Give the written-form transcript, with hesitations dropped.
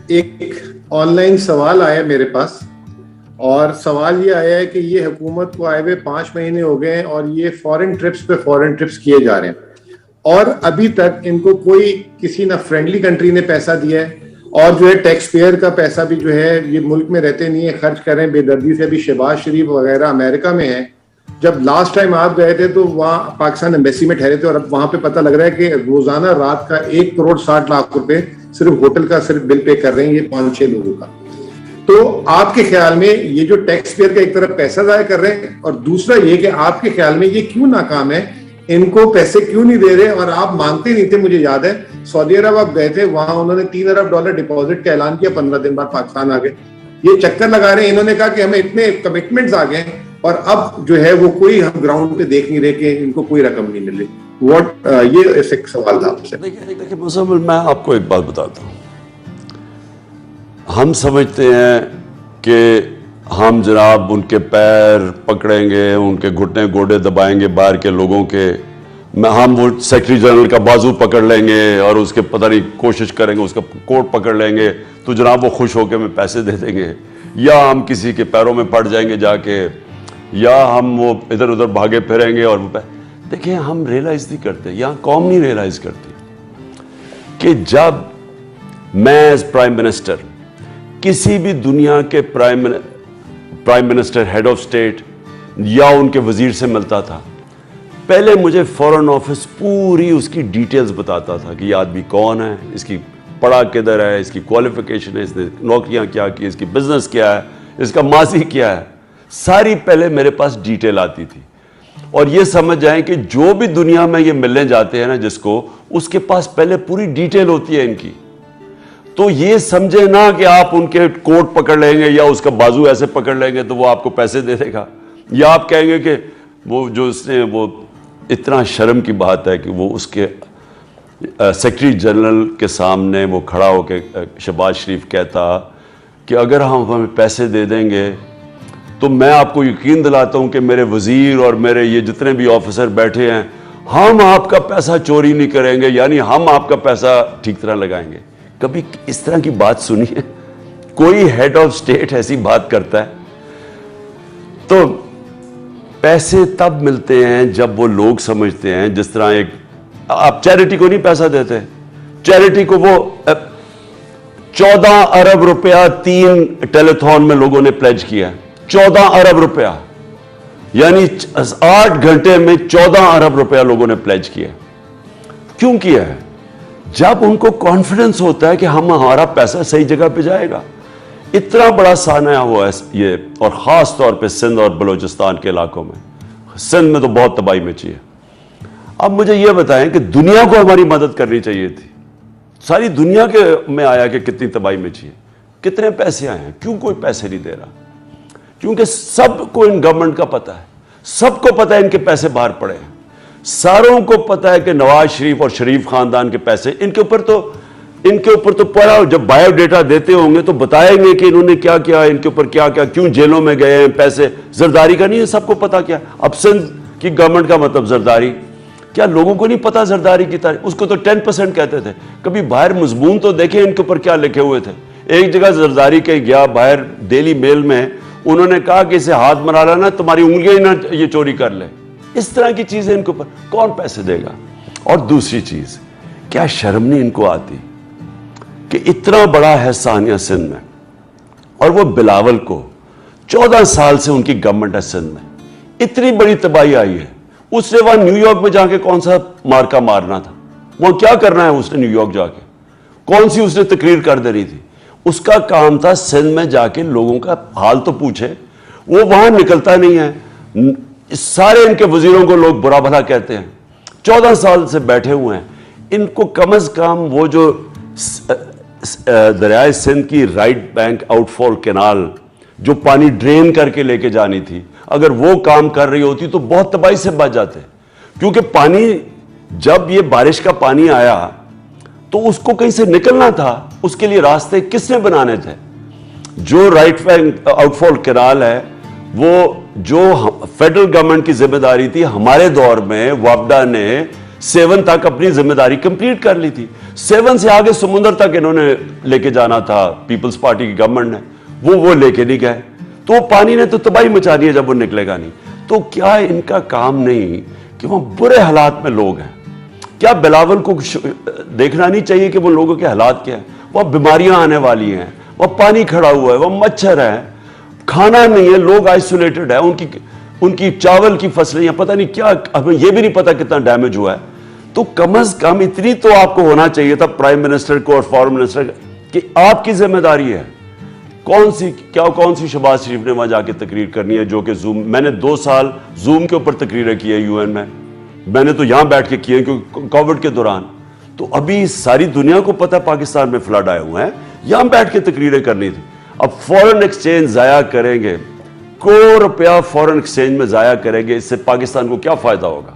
ایک on line سوال آیا میرے پاس، اور سوال یہ آیا ہے کہ یہ حکومت کو آئے ہوئے 5 مہینے ہو گئے ہیں اور یہ فورن ٹرپس کیے جا رہے ہیں، اور ابھی تک ان کو کوئی کسی نہ فرینڈلی کنٹری نے پیسہ دیا ہے، اور جو ہے ٹیکس پیئر کا پیسہ بھی جو ہے یہ ملک میں رہتے نہیں ہے، خرچ کریں بے دردی سے۔ ابھی شہباز شریف وغیرہ امریکہ میں ہیں، جب لاسٹ ٹائم آپ گئے تھے تو وہاں پاکستان ایمبیسی میں ٹھہرے تھے، اور اب وہاں پہ پتہ لگ رہا ہے کہ روزانہ رات کا 1,60,00,000 روپے صرف ہوٹل کا صرف بل پے کر رہے ہیں یہ 5-6 لوگوں کا۔ تو آپ کے خیال میں یہ جو ٹیکس پیئر کا ایک طرف پیسہ ضائع کر رہے ہیں، اور دوسرا یہ کہ آپ کے خیال میں یہ کیوں ناکام ہے، ان کو پیسے کیوں نہیں دے رہے؟ اور آپ مانگتے نہیں تھے، مجھے یاد ہے سعودی عرب آپ گئے تھے، وہاں انہوں نے $3 ارب ڈپازٹ کا اعلان کیا، 15 دن بعد پاکستان آ گئے۔ یہ چکر لگا رہے ہیں، انہوں نے کہا کہ ہمیں اتنے کمٹمنٹس آ گئے اور اب جو ہے وہ کوئی ہم گراؤنڈ پہ دیکھ نہیں رہے کہ ان کو کوئی رقم نہیں مل رہی۔ یہ ایک سوال تھا آپ سے۔ دیکھیں مزمل، میں آپ کو ایک بات بتاتا ہوں۔ ہم سمجھتے ہیں کہ ہم جناب ان کے پیر پکڑیں گے، ان کے گھٹنے گوڑے دبائیں گے باہر کے لوگوں کے، ہم وہ سیکرٹری جنرل کا بازو پکڑ لیں گے اور اس کے پتہ نہیں کوشش کریں گے، اس کا کوٹ پکڑ لیں گے تو جناب وہ خوش ہو کے ہمیں پیسے دے دیں گے، یا ہم کسی کے پیروں میں پڑ جائیں گے جا کے، یا ہم وہ ادھر ادھر بھاگے پھریں گے۔ اور دیکھیں ہم ریلائز نہیں کرتے، یہاں قوم نہیں ریلائز کرتی کہ جب میں ایز پرائم منسٹر کسی بھی دنیا کے prime minister, head of state یا ان کے وزیر سے ملتا تھا، پہلے مجھے فورن آفس پوری اس کی ڈیٹیلز بتاتا تھا کہ یہ آدمی کون ہے، اس کی پڑھا کدھر ہے، اس کی کوالیفیکیشن ہے، اس نے نوکریاں کیا کی، اس کی بزنس کیا ہے، اس کا ماضی کیا ہے، ساری پہلے میرے پاس ڈیٹیل آتی تھی۔ اور یہ سمجھ جائیں کہ جو بھی دنیا میں یہ ملنے جاتے ہیں نا جس کو، اس کے پاس پہلے پوری ڈیٹیل ہوتی ہے ان کی۔ تو یہ سمجھے نا کہ آپ ان کے کوٹ پکڑ لیں گے یا اس کا بازو ایسے پکڑ لیں گے تو وہ آپ کو پیسے دے دے گا، یا آپ کہیں گے کہ وہ جو اس نے، وہ اتنا شرم کی بات ہے کہ وہ اس کے سیکرٹری جنرل کے سامنے وہ کھڑا ہو کے شہباز شریف کہتا کہ اگر ہم ہمیں پیسے دے دیں گے تو میں آپ کو یقین دلاتا ہوں کہ میرے وزیر اور میرے یہ جتنے بھی آفیسر بیٹھے ہیں، ہم آپ کا پیسہ چوری نہیں کریں گے، یعنی ہم آپ کا پیسہ ٹھیک طرح لگائیں گے۔ کبھی اس طرح کی بات سنی ہے؟ کوئی ہیڈ آف اسٹیٹ ایسی بات کرتا ہے؟ تو پیسے تب ملتے ہیں جب وہ لوگ سمجھتے ہیں، جس طرح ایک آپ چیریٹی کو نہیں پیسہ دیتے، چیریٹی کو وہ 14 ارب روپیہ 3 ٹیلیتھون میں لوگوں نے پلیج کیا ہے، 14 ارب روپیہ، یعنی 8 گھنٹے میں 14 ارب روپیہ لوگوں نے پلیج کیا ہے۔ کیوں کیا ہے؟ جب ان کو کانفیڈنس ہوتا ہے کہ ہمارا پیسہ صحیح جگہ پہ جائے گا۔ اتنا بڑا سانحہ ہوا ہے یہ، اور خاص طور پہ سندھ اور بلوچستان کے علاقوں میں، سندھ میں تو بہت تباہی مچی ہے۔ اب مجھے یہ بتائیں کہ دنیا کو ہماری مدد کرنی چاہیے تھی، ساری دنیا کے میں آیا کہ کتنی تباہی مچی ہے، کتنے پیسے آئے ہیں، کیوں کوئی پیسے نہیں دے رہا؟ کیونکہ سب کو ان گورنمنٹ کا پتہ ہے، سب کو پتہ ہے ان کے پیسے باہر پڑے ہیں، ساروں کو پتہ ہے کہ نواز شریف اور شریف خاندان کے پیسے ان کے اوپر تو پڑا، جب بایو ڈیٹا دیتے ہوں گے تو بتائیں گے کہ انہوں نے کیا کیا، ان کے اوپر کیا کیا، کیوں جیلوں میں گئے ہیں، پیسے زرداری کا نہیں ہے، سب کو پتہ کیا۔ اب سندھ کی گورنمنٹ کا مطلب زرداری، کیا لوگوں کو نہیں پتہ زرداری کی تاریخ؟ اس کو تو 10% کہتے تھے۔ کبھی باہر مضمون تو دیکھیں ان کے اوپر کیا لکھے ہوئے تھے۔ ایک جگہ زرداری کے گیا باہر ڈیلی میل میں، انہوں نے کہا کہ اسے ہاتھ مرا لینا، تمہاری انگلیاں ہی نہ یہ چوری کر لے۔ اس طرح کی چیزیں ان کے اوپر کون پیسے دے گا؟ اور دوسری چیز، کیا شرم نہیں ان کو آتی کہ اتنا بڑا ہے سانحہ سندھ میں، اور وہ بلاول کو 14 سال سے ان کی گورنمنٹ ہے سندھ میں، اتنی بڑی تباہی آئی ہے، اس نے وہاں نیو یارک میں جا کے کون سا مارکا مارنا تھا؟ وہاں کیا کرنا ہے اس نے؟ نیو یارک جا کے کون سی اس نے تقریر کر دینی تھی؟ اس کا کام تھا سندھ میں جا کے لوگوں کا حال تو پوچھے۔ وہ وہاں نکلتا نہیں ہے، سارے ان کے وزیروں کو لوگ برا بھلا کہتے ہیں، 14 سال سے بیٹھے ہوئے ہیں۔ ان کو کم از کم وہ جو دریائے سندھ کی رائٹ بینک آؤٹ فال کینال جو پانی ڈرین کر کے لے کے جانی تھی، اگر وہ کام کر رہی ہوتی تو بہت تباہی سے بچ جاتے، کیونکہ پانی جب یہ بارش کا پانی آیا تو اس کو کہیں سے نکلنا تھا، اس کے لیے راستے کس نے بنانے تھے؟ جو رائٹ بینک آؤٹ فال کینال ہے وہ جو فیڈرل گورنمنٹ کی ذمہ داری تھی، ہمارے دور میں وابڈا نے 7 تک اپنی ذمہ داری کمپلیٹ کر لی تھی. 7 سے آگے سمندر تک انہوں نے لے کے جانا تھا پیپلز پارٹی کی گورنمنٹ نے, وہ لے کے نہیں گئے. تو پانی نے تو تباہی مچانی ہے جب وہ نکلے گا نہیں. تو کیا ان کا کام نہیں کہ وہ برے حالات میں لوگ ہیں؟ کیا بلاول کو دیکھنا نہیں چاہیے کہ وہ لوگوں کے حالات کیا ہیں؟ وہ بیماریاں آنے والی ہیں, وہ پانی کھڑا ہوا ہے, وہ مچھر ہے, کھانا نہیں ہے, لوگ آئسولیٹڈ ہے, ان کی چاول کی فصلیں یا پتہ نہیں کیا, ہمیں یہ بھی نہیں پتا کتنا ڈیمیج ہوا ہے. تو کم از کم اتنی تو آپ کو ہونا چاہیے تھا پرائم منسٹر کو اور فارن منسٹر کہ آپ کی ذمہ داری ہے. کون سی شہباز شریف نے وہاں جا کے تقریر کرنی ہے جو کہ زوم, میں نے 2 سال زوم کے اوپر تقریریں کی ہے UN میں نے تو یہاں بیٹھ کے کی ہے کیونکہ کووڈ کے دوران. تو ابھی ساری دنیا کو پتہ پاکستان میں فلڈ آئے ہوئے ہیں, یہاں بیٹھ کے تقریریں کرنی تھی. اب فورن ایکسچینج ضائع کریں گے, کروڑ روپیہ فورن ایکسچینج میں ضائع کریں گے, اس سے پاکستان کو کیا فائدہ ہوگا؟